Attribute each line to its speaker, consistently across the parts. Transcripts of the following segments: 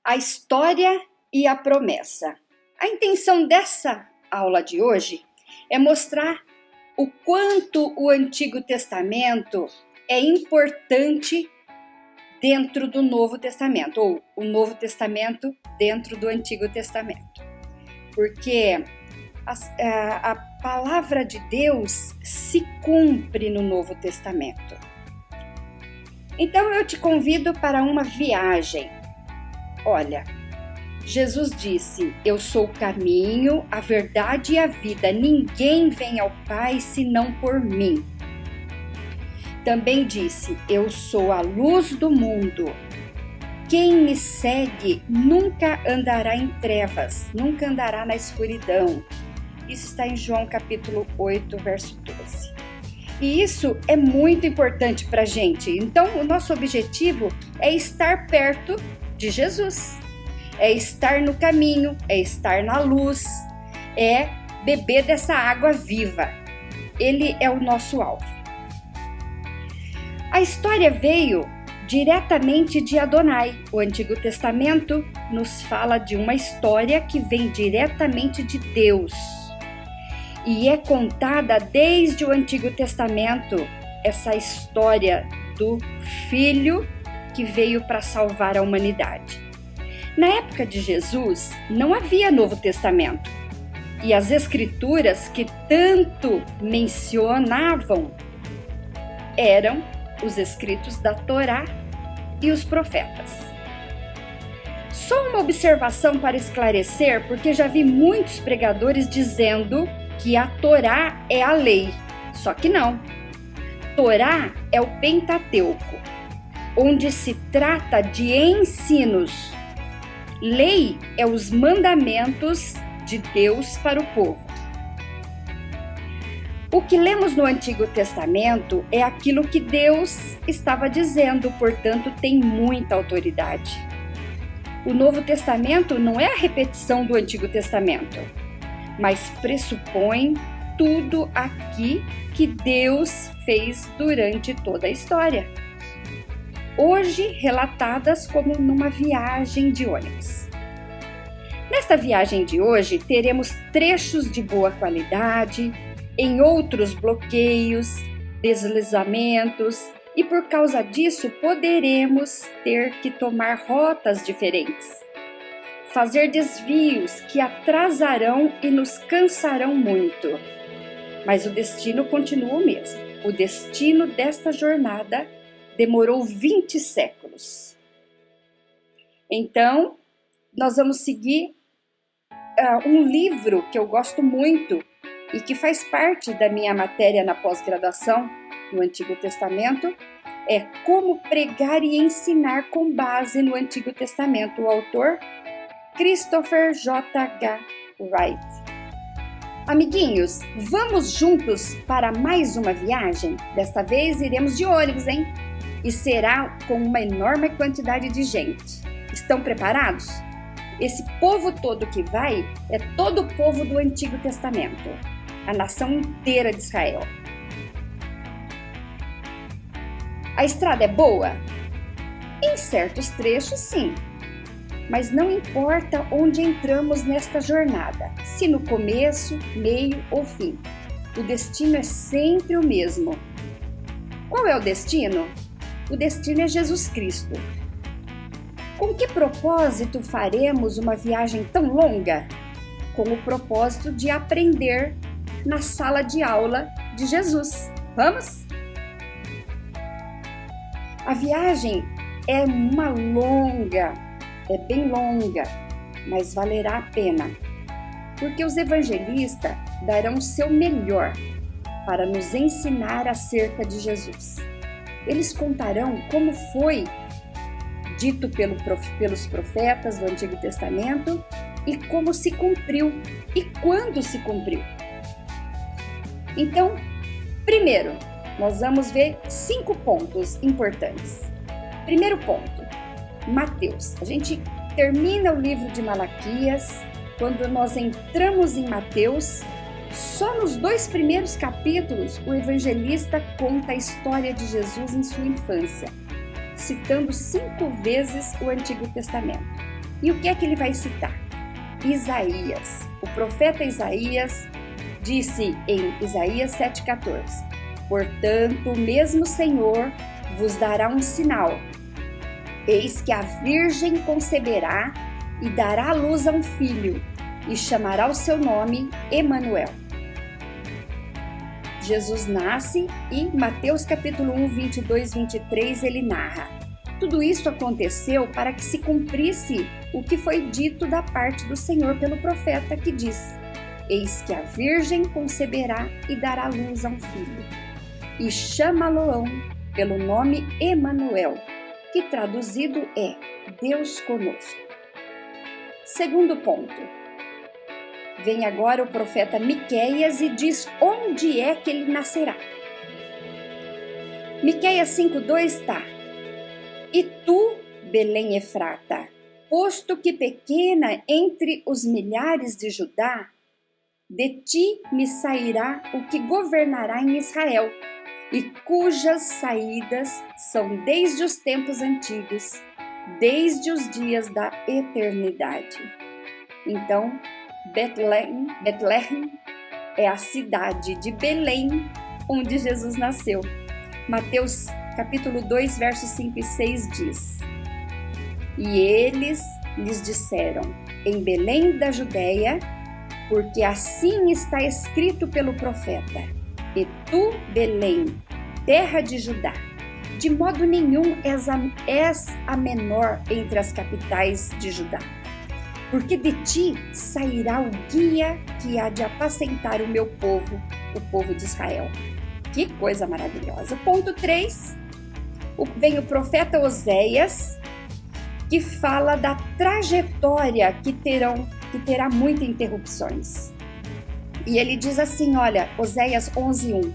Speaker 1: a história e a promessa. A intenção dessa aula de hoje é mostrar o quanto o Antigo Testamento é importante dentro do Novo Testamento, ou o Novo Testamento dentro do Antigo Testamento. Porque a palavra de Deus se cumpre no Novo Testamento. Então eu te convido para uma viagem. Olha, Jesus disse: eu sou o caminho, a verdade e a vida. Ninguém vem ao Pai senão por mim. Também disse: eu sou a luz do mundo. Quem me segue nunca andará em trevas, nunca andará na escuridão. Isso está em João capítulo 8, verso 12. E isso é muito importante para a gente. Então, o nosso objetivo é estar perto de Jesus. É estar no caminho, é estar na luz, é beber dessa água viva. Ele é o nosso alvo. A história veio diretamente de Adonai. O Antigo Testamento nos fala de uma história que vem diretamente de Deus. E é contada desde o Antigo Testamento essa história do Filho que veio para salvar a humanidade. Na época de Jesus, não havia Novo Testamento. E as escrituras que tanto mencionavam eram os escritos da Torá e os profetas. Só uma observação para esclarecer, porque já vi muitos pregadores dizendo que a Torá é a lei. Só que não. Torá é o Pentateuco, onde se trata de ensinos. Lei é os mandamentos de Deus para o povo. O que lemos no Antigo Testamento é aquilo que Deus estava dizendo, portanto, tem muita autoridade. O Novo Testamento não é a repetição do Antigo Testamento, mas pressupõe tudo aqui que Deus fez durante toda a história. Hoje relatadas como numa viagem de ônibus. Nesta viagem de hoje, teremos trechos de boa qualidade, em outros bloqueios, deslizamentos, e por causa disso poderemos ter que tomar rotas diferentes, fazer desvios que atrasarão e nos cansarão muito. Mas o destino continua o mesmo. O destino desta jornada demorou 20 séculos. Então, nós vamos seguir um livro que eu gosto muito e que faz parte da minha matéria na pós-graduação no Antigo Testamento, é Como Pregar e Ensinar com Base no Antigo Testamento. O autor, Christopher J.H. Wright. Amiguinhos, vamos juntos para mais uma viagem? Desta vez iremos de ônibus, hein? E será com uma enorme quantidade de gente. Estão preparados? Esse povo todo que vai é todo o povo do Antigo Testamento, a nação inteira de Israel. A estrada é boa? Em certos trechos, sim. Mas não importa onde entramos nesta jornada, se no começo, meio ou fim. O destino é sempre o mesmo. Qual é o destino? O destino é Jesus Cristo. Com que propósito faremos uma viagem tão longa? Com o propósito de aprender na sala de aula de Jesus. Vamos? A viagem é bem longa, mas valerá a pena, porque os evangelistas darão o seu melhor para nos ensinar acerca de Jesus. Eles contarão como foi dito pelos profetas do Antigo Testamento e como se cumpriu e quando se cumpriu. Então, primeiro, nós vamos ver 5 pontos importantes. Primeiro ponto, Mateus. A gente termina o livro de Malaquias, quando nós entramos em Mateus, só nos 2 primeiros capítulos o evangelista conta a história de Jesus em sua infância, citando 5 vezes o Antigo Testamento. E o que é que ele vai citar? Isaías. O profeta Isaías disse em Isaías 7,14: portanto, o mesmo Senhor vos dará um sinal. Eis que a virgem conceberá e dará à luz a um filho, e chamará o seu nome Emanuel. Jesus nasce e Mateus capítulo 1, 22, 23, ele narra: tudo isso aconteceu para que se cumprisse o que foi dito da parte do Senhor pelo profeta, que diz: eis que a virgem conceberá e dará à luz a um filho, e chama-lo-ão pelo nome Emanuel, que traduzido é Deus conosco. Segundo ponto, vem agora o profeta Miqueias e diz onde é que ele nascerá. Miqueias 5,2 está: e tu, Belém Efrata, posto que pequena entre os milhares de Judá, de ti me sairá o que governará em Israel, e cujas saídas são desde os tempos antigos, desde os dias da eternidade. Então, Betlehem é a cidade de Belém, onde Jesus nasceu. Mateus capítulo 2, versos 5 e 6 diz: e eles lhes disseram: em Belém da Judeia, porque assim está escrito pelo profeta: e tu, Belém, terra de Judá, de modo nenhum és a menor entre as capitais de Judá, porque de ti sairá o guia que há de apacentar o meu povo, o povo de Israel. Que coisa maravilhosa. Ponto 3, vem o profeta Oséias, que fala da trajetória que terá muitas interrupções. E ele diz assim, olha, Oséias 11:1: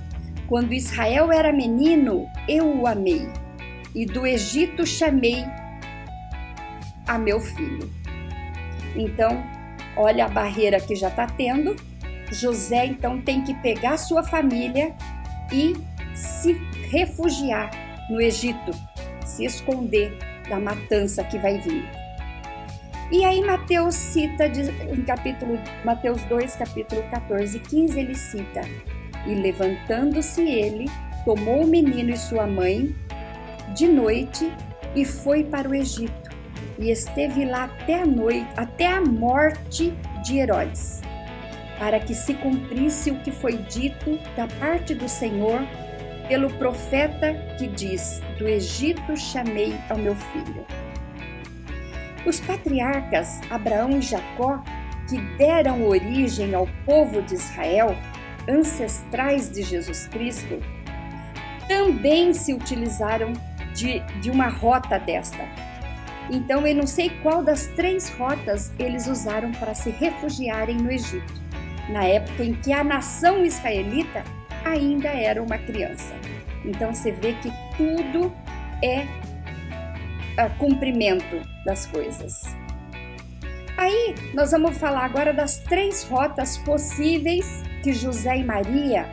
Speaker 1: quando Israel era menino, eu o amei, e do Egito chamei a meu filho. Então, olha a barreira que já está tendo. José, então, tem que pegar sua família e se refugiar no Egito, se esconder da matança que vai vir. E aí Mateus cita, em Mateus 2, capítulo 14 e 15, ele cita: e levantando-se ele, tomou o menino e sua mãe de noite e foi para o Egito, e esteve lá até a morte de Herodes, para que se cumprisse o que foi dito da parte do Senhor pelo profeta, que diz: do Egito chamei ao meu filho. Os patriarcas Abraão e Jacó, que deram origem ao povo de Israel, ancestrais de Jesus Cristo, também se utilizaram de uma rota desta. Então, eu não sei qual das 3 rotas eles usaram para se refugiarem no Egito, na época em que a nação israelita ainda era uma criança. Então, você vê que tudo é cumprimento das coisas. Aí, nós vamos falar agora das 3 rotas possíveis que José e Maria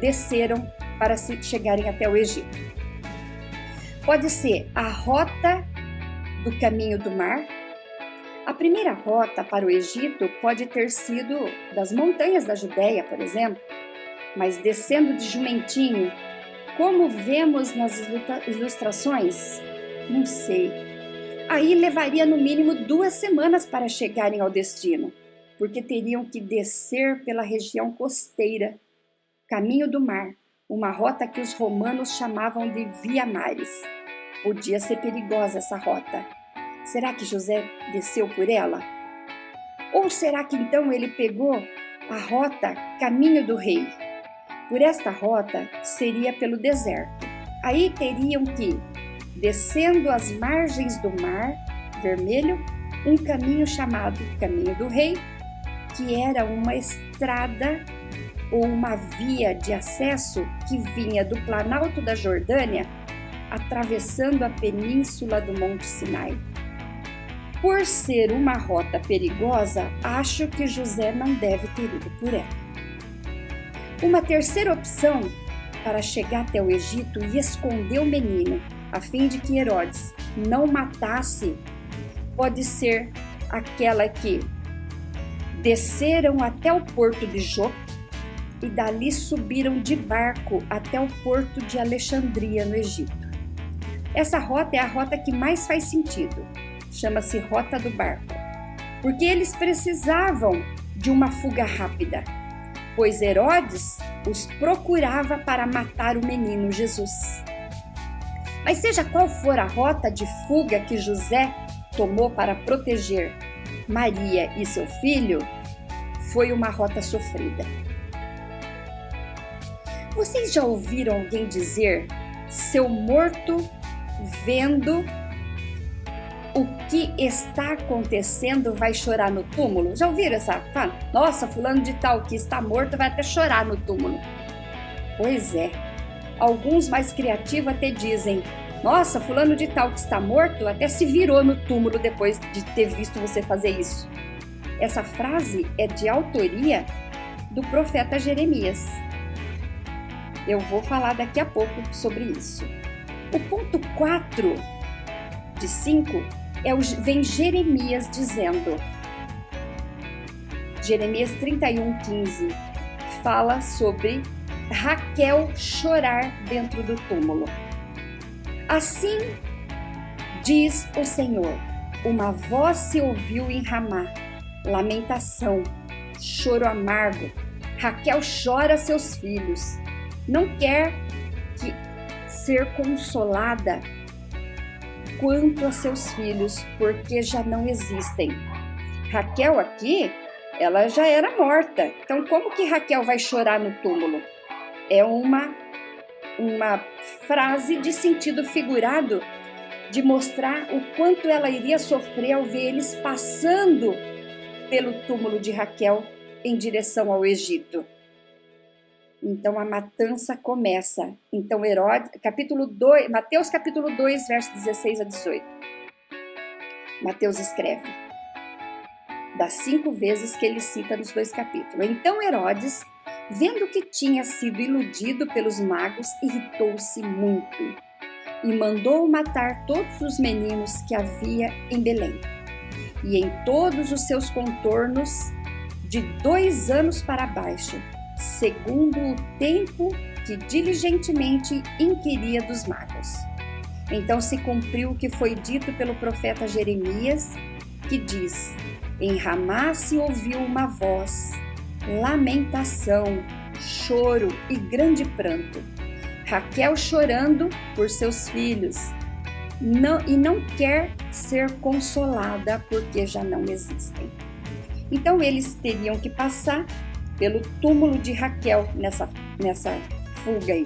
Speaker 1: desceram para chegarem até o Egito. Pode ser a rota do caminho do mar. A primeira rota para o Egito pode ter sido das montanhas da Judéia, por exemplo, mas descendo de jumentinho, como vemos nas ilustrações? Não sei. Aí levaria no mínimo 2 semanas para chegarem ao destino, porque teriam que descer pela região costeira, caminho do mar, uma rota que os romanos chamavam de Via Maris. Podia ser perigosa essa rota. Será que José desceu por ela? Ou será que então ele pegou a rota Caminho do Rei? Por esta rota seria pelo deserto. Aí teriam que, descendo as margens do Mar Vermelho, um caminho chamado Caminho do Rei, que era uma estrada ou uma via de acesso que vinha do Planalto da Jordânia, atravessando a península do Monte Sinai. Por ser uma rota perigosa, acho que José não deve ter ido por ela. Uma terceira opção para chegar até o Egito e esconder o menino, a fim de que Herodes não matasse, pode ser aquela que desceram até o porto de Jope e dali subiram de barco até o porto de Alexandria, no Egito. Essa rota é a rota que mais faz sentido, chama-se Rota do Barco, porque eles precisavam de uma fuga rápida, pois Herodes os procurava para matar o menino Jesus. Mas seja qual for a rota de fuga que José tomou para proteger Maria e seu filho, foi uma rota sofrida. Vocês já ouviram alguém dizer: seu morto vendo o que está acontecendo vai chorar no túmulo? Já ouviram essa? Nossa, fulano de tal que está morto vai até chorar no túmulo. Pois é. Alguns mais criativos até dizem: nossa, fulano de tal que está morto até se virou no túmulo depois de ter visto você fazer isso. Essa frase é de autoria do profeta Jeremias. Eu vou falar daqui a pouco sobre isso. O ponto 4 de 5 vem Jeremias dizendo, Jeremias 31:15, fala sobre Raquel chorar dentro do túmulo. Assim diz o Senhor: uma voz se ouviu em Ramá, lamentação, choro amargo. Raquel chora seus filhos, não quer ser consolada quanto a seus filhos, porque já não existem. Raquel aqui, ela já era morta. Então, como que Raquel vai chorar no túmulo? É uma frase de sentido figurado, de mostrar o quanto ela iria sofrer ao ver eles passando pelo túmulo de Raquel em direção ao Egito. Então a matança começa. Então Herodes, Mateus capítulo 2, verso 16 a 18. Mateus escreve, das 5 vezes que ele cita nos 2 capítulos. Então Herodes, vendo que tinha sido iludido pelos magos, irritou-se muito e mandou matar todos os meninos que havia em Belém e em todos os seus contornos de 2 anos para baixo, segundo o tempo que diligentemente inquiria dos magos. Então se cumpriu o que foi dito pelo profeta Jeremias, que diz: em Ramá se ouviu uma voz, lamentação, choro e grande pranto. Raquel chorando por seus filhos, e não quer ser consolada porque já não existem. Então eles teriam que passar pelo túmulo de Raquel nessa fuga aí.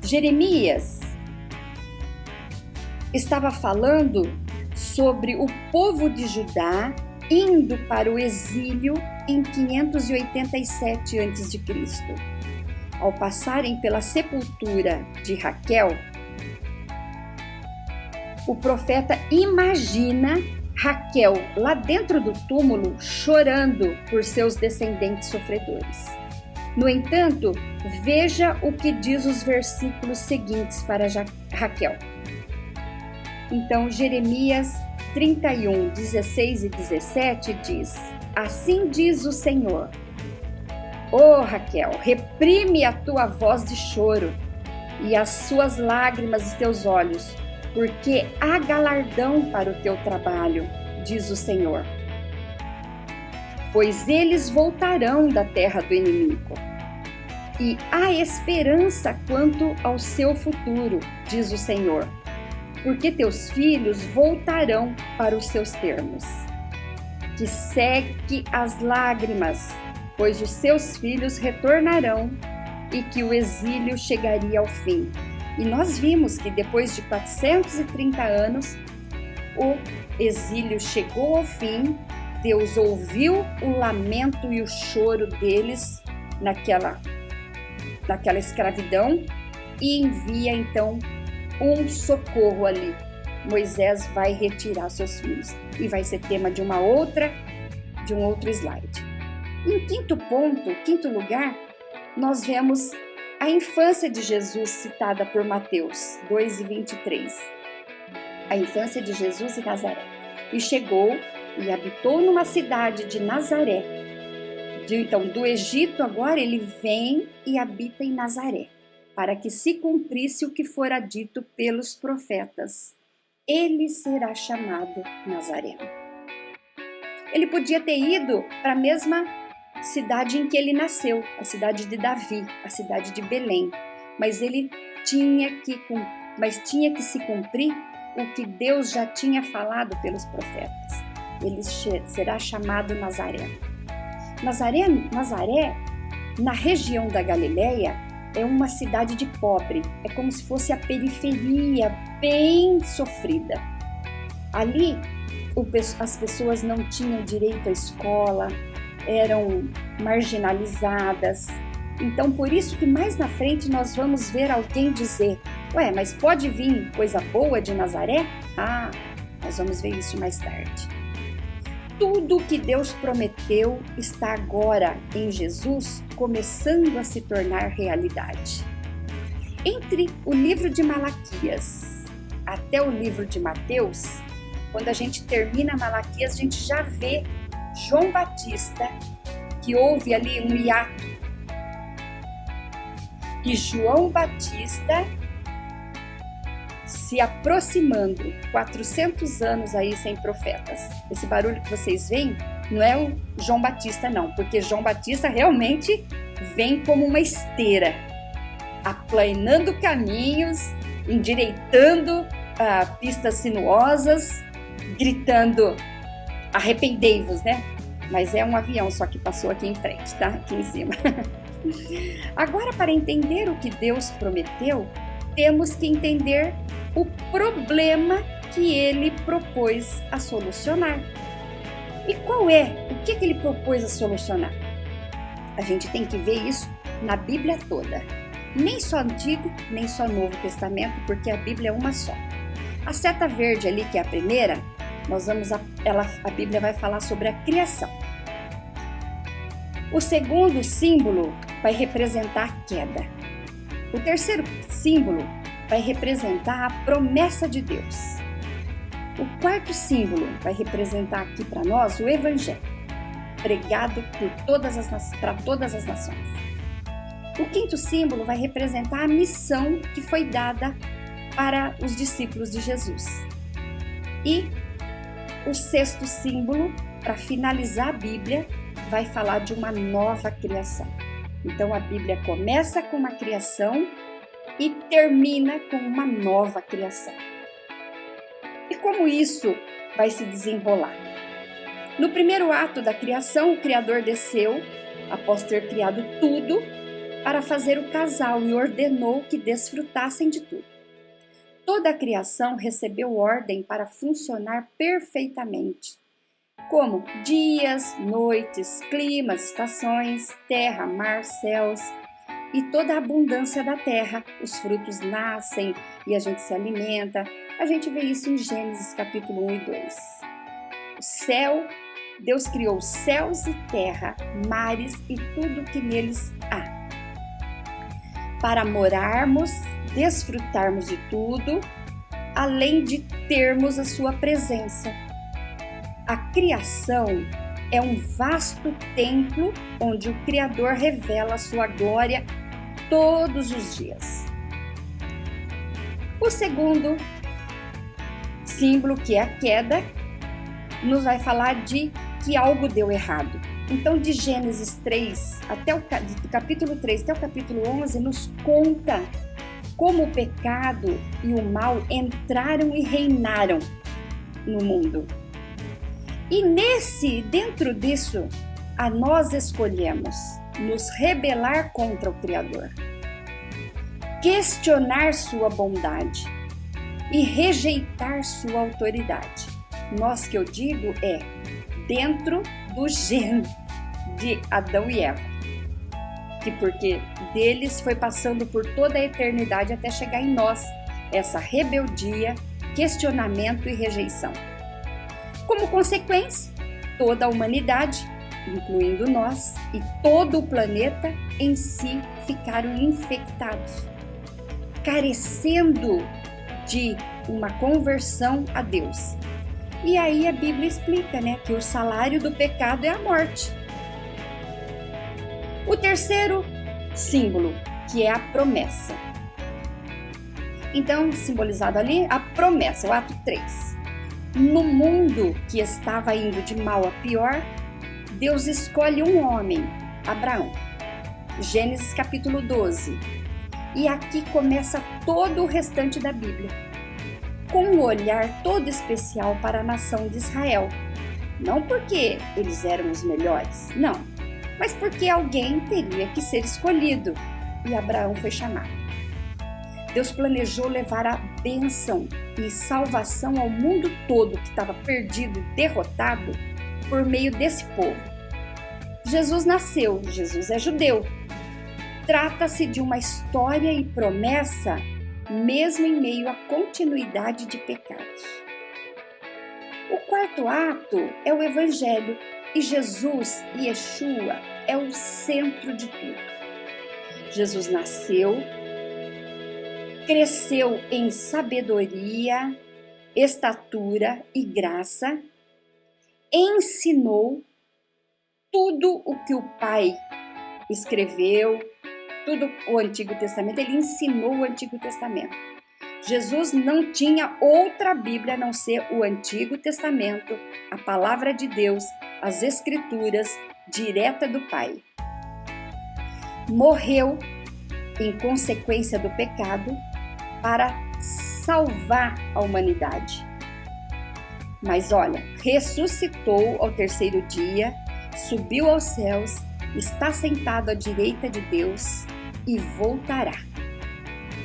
Speaker 1: Jeremias estava falando sobre o povo de Judá indo para o exílio em 587 a.C. Ao passarem pela sepultura de Raquel, o profeta imagina Raquel lá dentro do túmulo chorando por seus descendentes sofredores. No entanto, veja o que diz os versículos seguintes para Raquel. Então, Jeremias 31, 16 e 17 diz: assim diz o Senhor: ó Raquel, reprime a tua voz de choro e as suas lágrimas e teus olhos, porque há galardão para o teu trabalho, diz o Senhor. Pois eles voltarão da terra do inimigo, e há esperança quanto ao seu futuro, diz o Senhor, porque teus filhos voltarão para os seus termos. Que seque as lágrimas, pois os seus filhos retornarão e que o exílio chegaria ao fim. E nós vimos que depois de 430 anos, o exílio chegou ao fim, Deus ouviu o lamento e o choro deles naquela escravidão e envia então um socorro ali. Moisés vai retirar seus filhos e vai ser tema de um outro slide. Em quinto lugar, nós vemos a infância de Jesus citada por Mateus 2:23. A infância de Jesus em Nazaré. E chegou e habitou numa cidade de Nazaré. Então, do Egito agora ele vem e habita em Nazaré, para que se cumprisse o que fora dito pelos profetas. Ele será chamado Nazareno. Ele podia ter ido para a mesma cidade em que ele nasceu, a cidade de Davi, a cidade de Belém, mas tinha que se cumprir o que Deus já tinha falado pelos profetas. Ele será chamado Nazareno. Nazaré, na região da Galileia, é uma cidade de pobre, é como se fosse a periferia bem sofrida. Ali, as pessoas não tinham direito à escola, eram marginalizadas. Então, por isso que mais na frente nós vamos ver alguém dizer: ué, mas pode vir coisa boa de Nazaré? Ah, nós vamos ver isso mais tarde. Tudo o que Deus prometeu está agora em Jesus começando a se tornar realidade. Entre o livro de Malaquias até o livro de Mateus, quando a gente termina Malaquias, a gente já vê João Batista, que houve ali um hiato. E João Batista se aproximando, 400 anos aí sem profetas. Esse barulho que vocês veem não é o João Batista não, porque João Batista realmente vem como uma esteira, aplanando caminhos, endireitando pistas sinuosas, gritando: arrependei-vos, né? Mas é um avião só que passou aqui em frente, tá? Aqui em cima. Agora, para entender o que Deus prometeu, temos que entender o problema que ele propôs a solucionar. E qual é? O que ele propôs a solucionar? A gente tem que ver isso na Bíblia toda. Nem só Antigo, nem só Novo Testamento, porque a Bíblia é uma só. A seta verde ali, que é a primeira, a Bíblia vai falar sobre a criação. O segundo símbolo vai representar a queda. O terceiro símbolo vai representar a promessa de Deus. O quarto símbolo vai representar aqui para nós o Evangelho, pregado para todas as nações. O quinto símbolo vai representar a missão que foi dada para os discípulos de Jesus. E o sexto símbolo, para finalizar a Bíblia, vai falar de uma nova criação. Então a Bíblia começa com uma criação e termina com uma nova criação. E como isso vai se desenrolar? No primeiro ato da criação, o Criador desceu, após ter criado tudo, para fazer o casal e ordenou que desfrutassem de tudo. Toda a criação recebeu ordem para funcionar perfeitamente, como dias, noites, climas, estações, terra, mar, céus e toda a abundância da terra. Os frutos nascem e a gente se alimenta. A gente vê isso em Gênesis capítulo 1 e 2. O céu, Deus criou céus e terra, mares e tudo que neles há. Para morarmos, desfrutarmos de tudo, além de termos a sua presença. A criação é um vasto templo onde o Criador revela a sua glória todos os dias. O segundo símbolo, que é a queda, nos vai falar de que algo deu errado. Então, de Gênesis 3 do capítulo 3 até o capítulo 11, nos conta como o pecado e o mal entraram e reinaram no mundo. E dentro disso, nós escolhemos nos rebelar contra o Criador, questionar sua bondade e rejeitar sua autoridade. Nós, que eu digo, é dentro do gene de Adão e Eva, que porque deles foi passando por toda a eternidade até chegar em nós, essa rebeldia, questionamento e rejeição. Como consequência, toda a humanidade, incluindo nós e todo o planeta em si, ficaram infectados, carecendo de uma conversão a Deus. E aí a Bíblia explica, que o salário do pecado é a morte. O terceiro símbolo, que é a promessa. Então, simbolizado ali, a promessa, o ato 3. No mundo que estava indo de mal a pior, Deus escolhe um homem, Abraão. Gênesis capítulo 12. E aqui começa todo o restante da Bíblia, com um olhar todo especial para a nação de Israel. Não porque eles eram os melhores, não, mas porque alguém teria que ser escolhido, e Abraão foi chamado. Deus planejou levar a bênção e salvação ao mundo todo que estava perdido e derrotado por meio desse povo. Jesus nasceu, Jesus é judeu. Trata-se de uma história e promessa, mesmo em meio à continuidade de pecados. O quarto ato é o Evangelho, e Jesus, Yeshua, é o centro de tudo. Jesus nasceu, cresceu em sabedoria, estatura e graça, ensinou tudo o que o Pai escreveu, tudo o Antigo Testamento, ele ensinou o Antigo Testamento. Jesus não tinha outra Bíblia a não ser o Antigo Testamento, a Palavra de Deus, as Escrituras, direta do Pai. Morreu em consequência do pecado para salvar a humanidade. Mas olha, ressuscitou ao terceiro dia, subiu aos céus, está sentado à direita de Deus e voltará.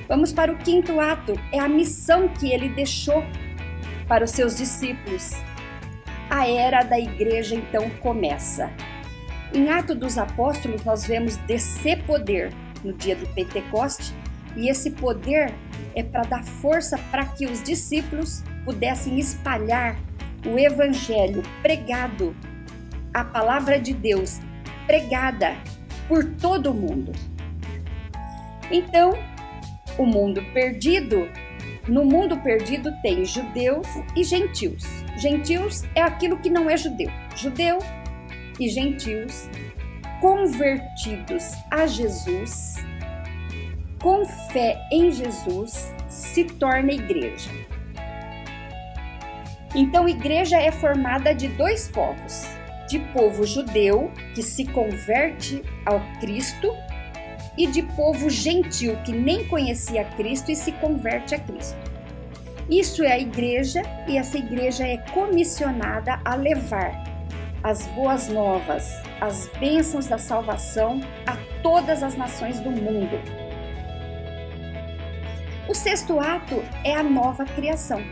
Speaker 1: Vamos para o quinto ato, é a missão que ele deixou para os seus discípulos. A era da igreja então começa. Em Atos dos Apóstolos nós vemos descer poder no dia do Pentecoste, e esse poder é para dar força para que os discípulos pudessem espalhar o evangelho pregado, a palavra de Deus pregada por todo o mundo. Então, o mundo perdido, no mundo perdido tem judeus e gentios. Gentios é aquilo que não é judeu. Judeu e gentios convertidos a Jesus, com fé em Jesus, se torna igreja. Então, igreja é formada de dois povos, de povo judeu, que se converte ao Cristo, e de povo gentil, que nem conhecia Cristo e se converte a Cristo. Isso é a igreja, e essa igreja é comissionada a levar as boas novas, as bênçãos da salvação a todas as nações do mundo. O sexto ato é a nova criação.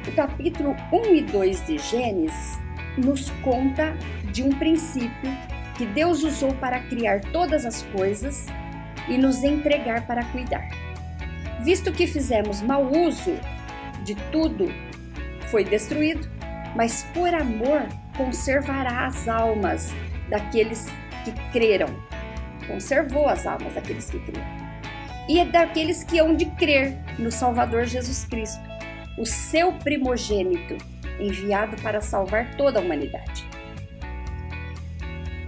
Speaker 1: O capítulo 1 e 2 de Gênesis nos conta de um princípio que Deus usou para criar todas as coisas e nos entregar para cuidar. Visto que fizemos mau uso de tudo, foi destruído, mas por amor conservará as almas daqueles que creram. Conservou as almas daqueles que creram. E é daqueles que hão de crer no Salvador Jesus Cristo, o seu primogênito, enviado para salvar toda a humanidade.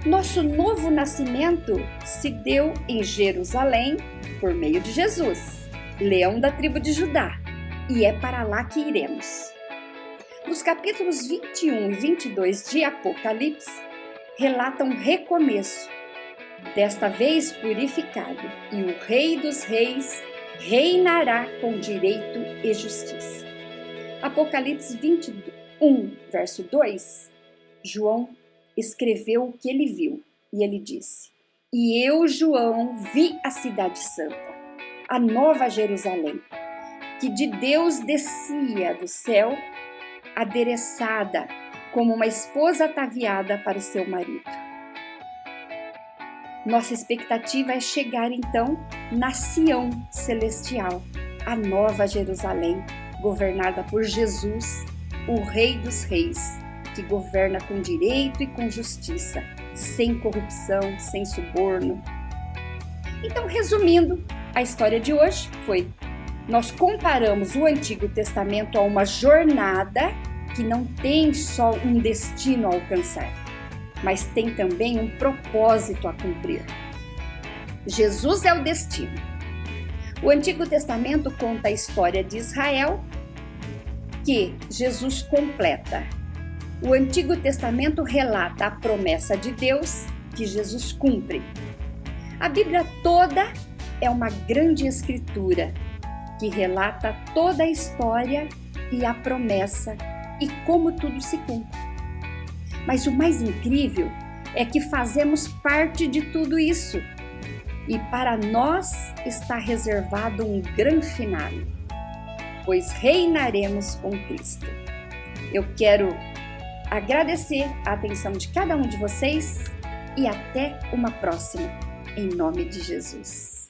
Speaker 1: Nosso novo nascimento se deu em Jerusalém por meio de Jesus, leão da tribo de Judá, e é para lá que iremos. Nos capítulos 21 e 22 de Apocalipse, relatam um recomeço, desta vez purificado, e o Rei dos Reis reinará com direito e justiça. Apocalipse 21, verso 2, João escreveu o que ele viu, e ele disse: E eu, João, vi a cidade santa, a nova Jerusalém, que de Deus descia do céu, adereçada como uma esposa ataviada para o seu marido. Nossa expectativa é chegar então na Sião celestial, a nova Jerusalém, governada por Jesus, o Rei dos Reis, que governa com direito e com justiça, sem corrupção, sem suborno. Então, resumindo, a história de hoje foi: nós comparamos o Antigo Testamento a uma jornada que não tem só um destino a alcançar, mas tem também um propósito a cumprir. Jesus é o destino. O Antigo Testamento conta a história de Israel, que Jesus completa. O Antigo Testamento relata a promessa de Deus, que Jesus cumpre. A Bíblia toda é uma grande escritura que relata toda a história e a promessa e como tudo se cumpre. Mas o mais incrível é que fazemos parte de tudo isso. E para nós está reservado um grande final, pois reinaremos com Cristo. Eu quero agradecer a atenção de cada um de vocês e até uma próxima, em nome de Jesus.